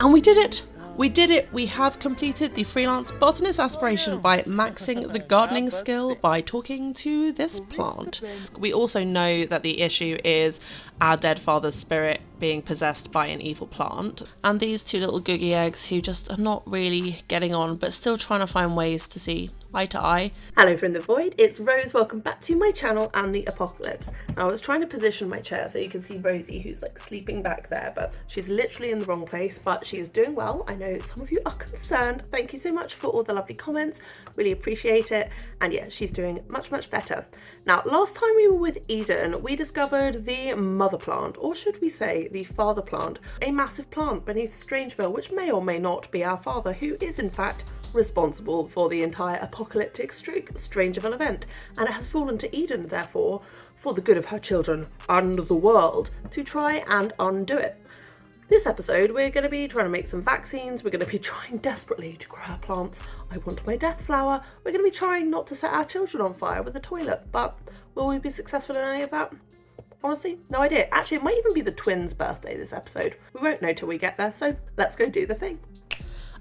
And we did it! We did it! We have completed the freelance botanist aspiration by maxing the gardening skill by talking to this plant. We also know that the issue is our dead father's spirit being possessed by an evil plant, and these two little googie eggs who just are not really getting on but still trying to find ways to see eye to eye. Hello from the void, it's Rose. Welcome back to my channel and the apocalypse. Now, I was trying to position my chair so you can see Rosie, who's like sleeping back there, but she's literally in the wrong place, but she is doing well. I know some of you are concerned. Thank you so much for all the lovely comments, really appreciate it. And yeah, she's doing much better. Now, last time we were with Eden, we discovered the mother plant, or should we say the father plant, a massive plant beneath Strangeville, which may or may not be our father, who is in fact responsible for the entire apocalyptic Strangeville event, and it has fallen to Eden, therefore, for the good of her children and the world, to try and undo it. This episode, we're going to be trying to make some vaccines, we're going to be trying desperately to grow our plants, I want my death flower, we're going to be trying not to set our children on fire with a toilet, but will we be successful in any of that? Honestly, no idea. Actually, it might even be the twins' birthday this episode. We won't know till we get there, so let's go do the thing.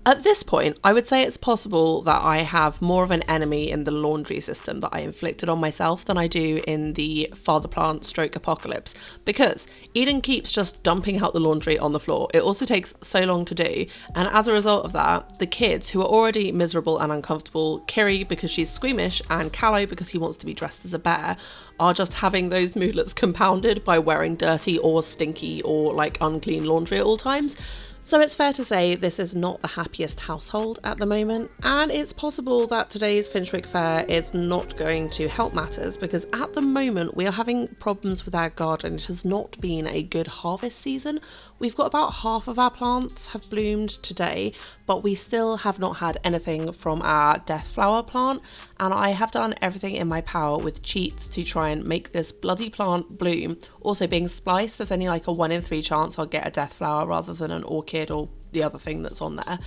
At this point, I would say it's possible that I have more of an enemy in the laundry system that I inflicted on myself than I do in the father plant stroke apocalypse, because Eden keeps just dumping out the laundry on the floor. It also takes so long to do, and as a result of that, the kids, who are already miserable and uncomfortable, Kiri because she's squeamish and Callow because he wants to be dressed as a bear, are just having those moodlets compounded by wearing dirty or stinky or like unclean laundry at all times. So it's fair to say this is not the happiest household at the moment, and it's possible that today's Finchwick Fair is not going to help matters, because at the moment we are having problems with our garden. It has not been a good harvest season. We've got about half of our plants have bloomed today, but we still have not had anything from our death flower plant, and I have done everything in my power with cheats to try and make this bloody plant bloom. Also, being spliced, there's only like a 1 in 3 chance I'll get a death flower rather than an orchid or the other thing that's on there.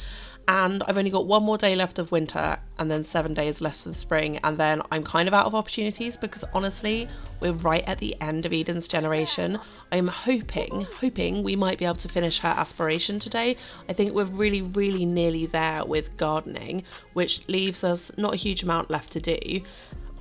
And I've only got 1 more day left of winter and then 7 days left of spring, and then I'm kind of out of opportunities, because honestly we're right at the end of Eden's generation. I'm hoping we might be able to finish her aspiration today. I think we're really nearly there with gardening, which leaves us not a huge amount left to do,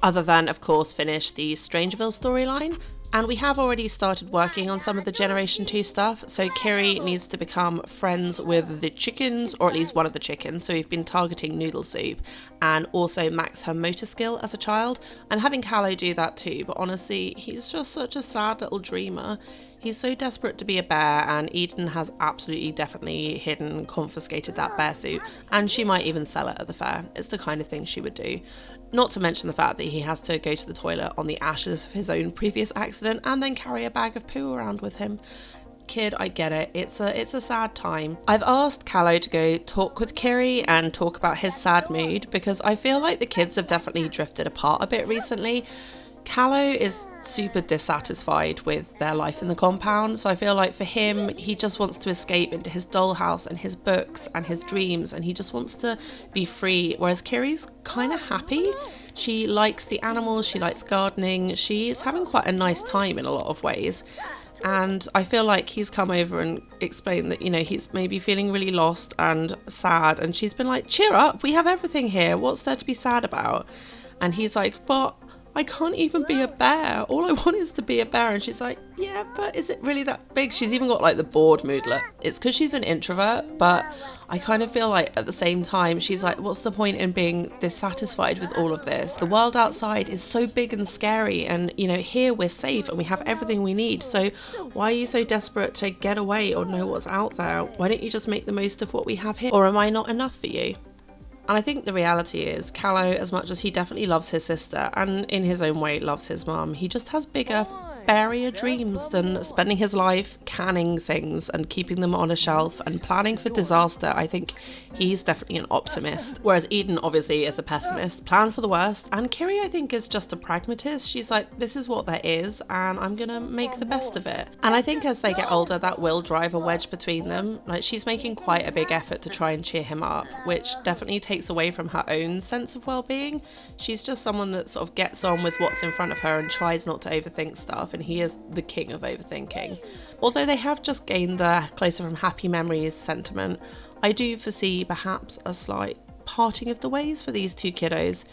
other than of course finish the Strangeville storyline. And we have already started working on some of the Generation 2 stuff, so Kiri needs to become friends with the chickens, or at least one of the chickens, so we've been targeting Noodle Soup, and also max her motor skill as a child. I'm having Callow do that too, but honestly, he's just such a sad little dreamer. He's so desperate to be a bear, and Eden has absolutely definitely hidden and confiscated that bear suit, and she might even sell it at the fair. It's the kind of thing she would do. Not to mention the fact that he has to go to the toilet on the ashes of his own previous accident and then carry a bag of poo around with him. Kid, I get it. It's a sad time. I've asked Callow to go talk with Kiri and talk about his sad mood, because I feel like the kids have definitely drifted apart a bit recently. Callow is super dissatisfied with their life in the compound, so I feel like for him, he just wants to escape into his dollhouse and his books and his dreams, and he just wants to be free, whereas Kiri's kind of happy. She likes the animals, she likes gardening, she is having quite a nice time in a lot of ways. And I feel like he's come over and explained that, you know, he's maybe feeling really lost and sad, and she's been like, cheer up, we have everything here, what's there to be sad about? And he's like, but I can't even be a bear. All I want is to be a bear. And she's like, yeah, but is it really that big? She's even got like the bored moodlet. It's because she's an introvert, but I kind of feel like at the same time, she's like, what's the point in being dissatisfied with all of this? The world outside is so big and scary, and you know, here we're safe and we have everything we need. So why are you so desperate to get away or know what's out there? Why don't you just make the most of what we have here? Or am I not enough for you? And I think the reality is, Callow, as much as he definitely loves his sister and in his own way loves his mum, he just has bigger, barrier dreams than spending his life canning things and keeping them on a shelf and planning for disaster. I think he's definitely an optimist, whereas Eden obviously is a pessimist, plan for the worst, and Kiri I think is just a pragmatist. She's like, this is what there is and I'm gonna make the best of it. And I think as they get older that will drive a wedge between them. Like, she's making quite a big effort to try and cheer him up, which definitely takes away from her own sense of well-being. She's just someone that sort of gets on with what's in front of her and tries not to overthink stuff, and and he is the king of overthinking. Although they have just gained their closer from happy memories sentiment, I do foresee perhaps a slight parting of the ways for these two kiddos.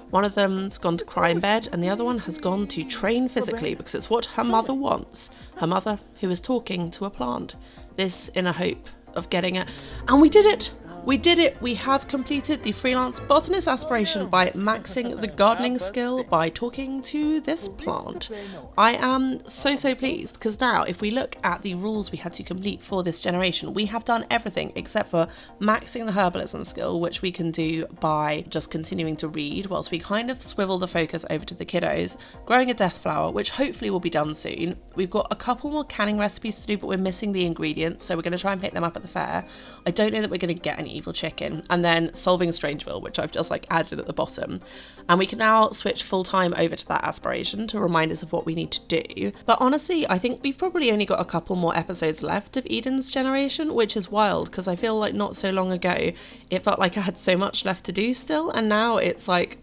One of them's gone to cry in bed and the other one has gone to train physically because it's what her mother wants. Her mother who is talking to a plant. This in a hope of getting it. And we did it! We did it! We have completed the freelance botanist aspiration by maxing the gardening skill by talking to this plant. I am so pleased because now if we look at the rules we had to complete for this generation, we have done everything except for maxing the herbalism skill, which we can do by just continuing to read whilst we kind of swivel the focus over to the kiddos, growing a death flower, which hopefully will be done soon. We've got a couple more canning recipes to do, but we're missing the ingredients, so we're going to try and pick them up at the fair. I don't know that we're going to get any evil chicken, and then solving Strangeville, which I've just like added at the bottom. And we can now switch full time over to that aspiration to remind us of what we need to do. But honestly, I think we've probably only got a couple more episodes left of Eden's generation, which is wild because I feel like not so long ago it felt like I had so much left to do still, and now it's like,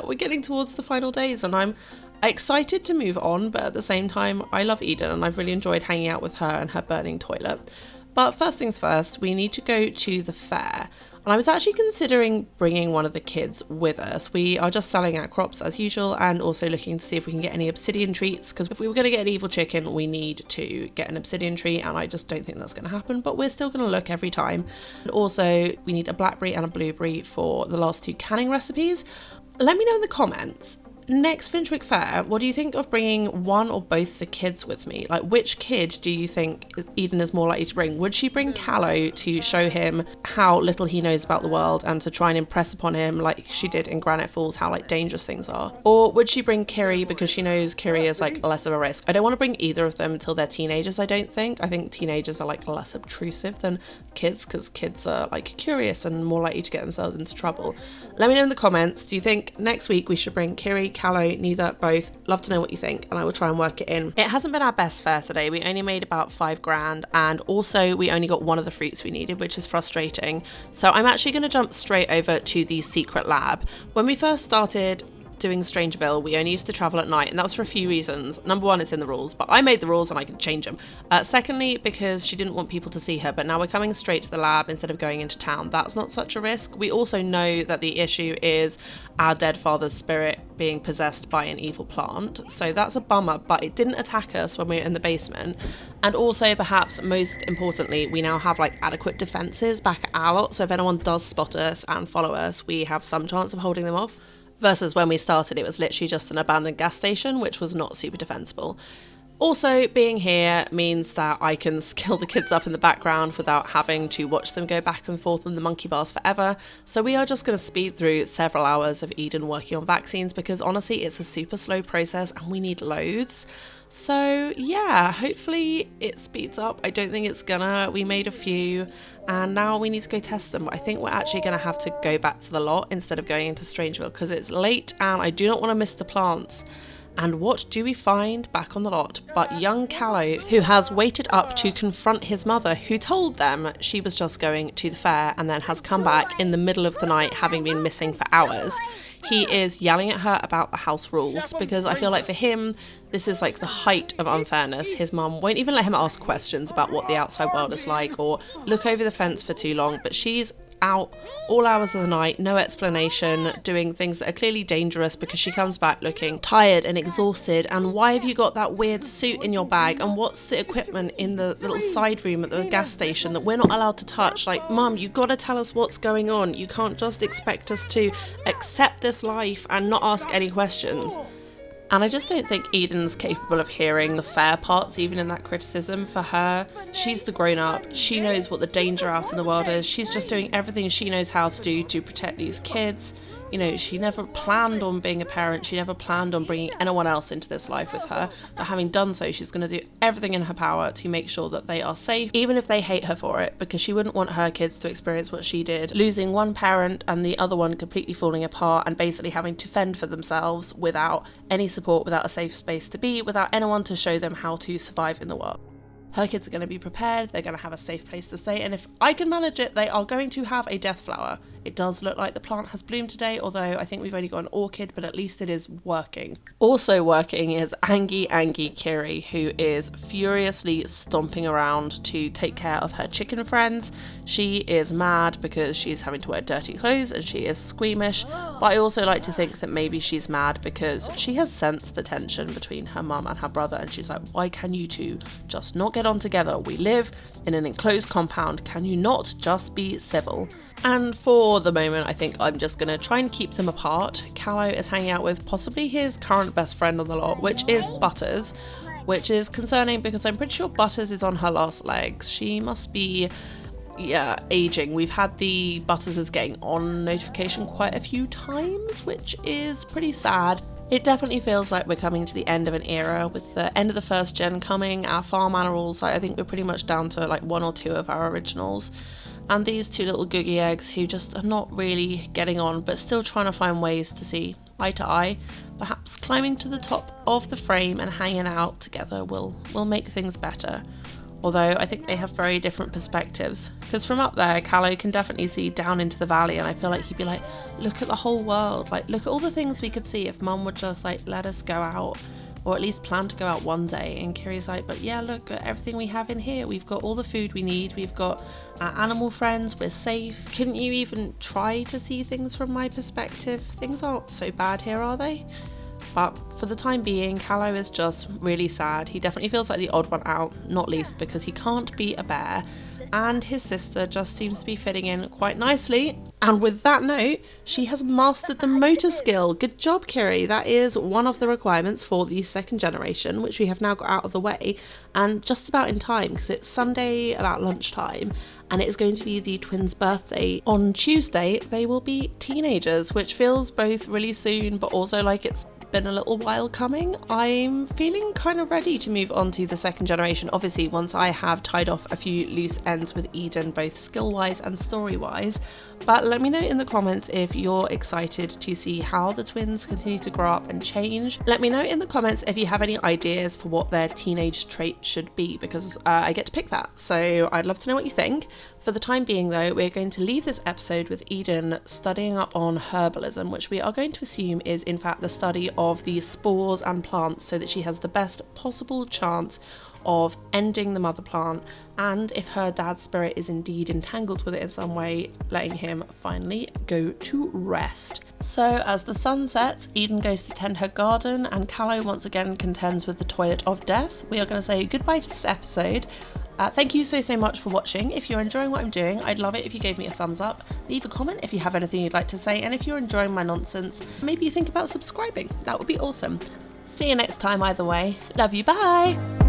we're getting towards the final days and I'm excited to move on, but at the same time I love Eden and I've really enjoyed hanging out with her and her burning toilet. But first things first, we need to go to the fair. And I was actually considering bringing one of the kids with us. We are just selling our crops as usual and also looking to see if we can get any obsidian treats, because if we were going to get an evil chicken, we need to get an obsidian tree, and I just don't think that's going to happen, but we're still going to look every time. And also, we need a blackberry and a blueberry for the last two canning recipes. Let me know in the comments. Next Finchwick Fair, what do you think of bringing one or both the kids with me? Like, which kid do you think Eden is more likely to bring? Would she bring Callow to show him how little he knows about the world and to try and impress upon him, like she did in Granite Falls, how like dangerous things are? Or would she bring Kiri because she knows Kiri is like less of a risk? I don't want to bring either of them until they're teenagers, I don't think. I think teenagers are like less obtrusive than kids because kids are like curious and more likely to get themselves into trouble. Let me know in the comments. Do you think next week we should bring Kiri, Callow, neither, both? Love to know what you think and I will try and work it in. It hasn't been our best fair today. We only made about $5,000 and also we only got one of the fruits we needed, which is frustrating. So I'm actually going to jump straight over to the secret lab. When we first started doing Strangeville, we only used to travel at night, and that was for a few reasons. Number one, it's in the rules, but I made the rules and I can change them. Secondly, because she didn't want people to see her, but now we're coming straight to the lab instead of going into town. That's not such a risk. We also know that the issue is our dead father's spirit being possessed by an evil plant, so that's a bummer, but it didn't attack us when we were in the basement. And also, perhaps most importantly, we now have like adequate defenses back at our lot, so if anyone does spot us and follow us, we have some chance of holding them off. Versus when we started, it was literally just an abandoned gas station, which was not super defensible. Also, being here means that I can skill the kids up in the background without having to watch them go back and forth on the monkey bars forever. So we are just going to speed through several hours of Eden working on vaccines because honestly, it's a super slow process and we need loads. So yeah, hopefully it speeds up. I don't think it's gonna. We made a few and now we need to go test them. But I think we're actually gonna have to go back to the lot instead of going into Strangeville because it's late and I do not want to miss the plants. And what do we find back on the lot but young Callow, who has waited up to confront his mother, who told them she was just going to the fair and then has come back in the middle of the night having been missing for hours. He is yelling at her about the house rules because I feel like for him this is like the height of unfairness. His mum won't even let him ask questions about what the outside world is like or look over the fence for too long, but she's out all hours of the night, no explanation, doing things that are clearly dangerous because she comes back looking tired and exhausted. And why have you got that weird suit in your bag? And what's the equipment in the little side room at the gas station that we're not allowed to touch? Like, Mum, you gotta tell us what's going on. You can't just expect us to accept this life and not ask any questions. And I just don't think Eden's capable of hearing the fair parts, even in that criticism. For her, she's the grown-up. She knows what the danger out in the world is. She's just doing everything she knows how to do to protect these kids. You know, she never planned on being a parent. She never planned on bringing anyone else into this life with her. But having done so, she's going to do everything in her power to make sure that they are safe, even if they hate her for it, because she wouldn't want her kids to experience what she did, losing one parent and the other one completely falling apart and basically having to fend for themselves without any support, without a safe space to be, without anyone to show them how to survive in the world. Her kids are going to be prepared, they're going to have a safe place to stay, and if I can manage it, they are going to have a death flower. It does look like the plant has bloomed today, although I think we've only got an orchid, but at least it is working. Also working is Angie Kiri, who is furiously stomping around to take care of her chicken friends. She is mad because she's having to wear dirty clothes and she is squeamish, but I also like to think that maybe she's mad because she has sensed the tension between her mum and her brother, and she's like, why can you two just not get on together? We live in an enclosed compound, can you not just be civil? And for the moment, I think I'm just going to try and keep them apart. Callow is hanging out with possibly his current best friend on the lot, which is Butters, which is concerning because I'm pretty sure Butters is on her last legs. She must be, aging. We've had the Butters is getting on notification quite a few times, which is pretty sad. It definitely feels like we're coming to the end of an era. With the end of the first gen coming, our farm animals, I think we're pretty much down to like 1 or 2 of our originals. And these 2 little googie eggs who just are not really getting on, but still trying to find ways to see eye to eye. Perhaps climbing to the top of the frame and hanging out together will make things better. Although I think they have very different perspectives. Because from up there, Callow can definitely see down into the valley, and I feel like he'd be like, look at the whole world. Like, look at all the things we could see if Mum would just like let us go out, or at least plan to go out one day. And Kiri's like, but yeah, look at everything we have in here. We've got all the food we need. We've got our animal friends. We're safe. Couldn't you even try to see things from my perspective? Things aren't so bad here, are they? But for the time being, Callow is just really sad. He definitely feels like the odd one out, not least because he can't be a bear, and his sister just seems to be fitting in quite nicely. And with that note, she has mastered the motor skill. Good job, Kiri. That is one of the requirements for the 2nd generation, which we have now got out of the way, and just about in time because it's Sunday about lunchtime, and it is going to be the twins' birthday. On Tuesday, they will be teenagers, which feels both really soon, but also like it's been a little while coming. I'm feeling kind of ready to move on to the 2nd generation, obviously once I have tied off a few loose ends with Eden, both skill-wise and story-wise. But let me know in the comments if you're excited to see how the twins continue to grow up and change. Let me know in the comments if you have any ideas for what their teenage trait should be, because I get to pick that, so I'd love to know what you think. For the time being though, we're going to leave this episode with Eden studying up on herbalism, which we are going to assume is in fact the study of the spores and plants, so that she has the best possible chance of ending the mother plant, and if her dad's spirit is indeed entangled with it in some way, letting him finally go to rest. So as the sun sets, Eden goes to tend her garden, and Callow once again contends with the toilet of death. We are going to say goodbye to this episode. Thank you so much for watching. If you're enjoying what I'm doing, I'd love it if you gave me a thumbs up. Leave a comment if you have anything you'd like to say, and if you're enjoying my nonsense, maybe you think about subscribing. That would be awesome. See you next time either way. Love you, bye!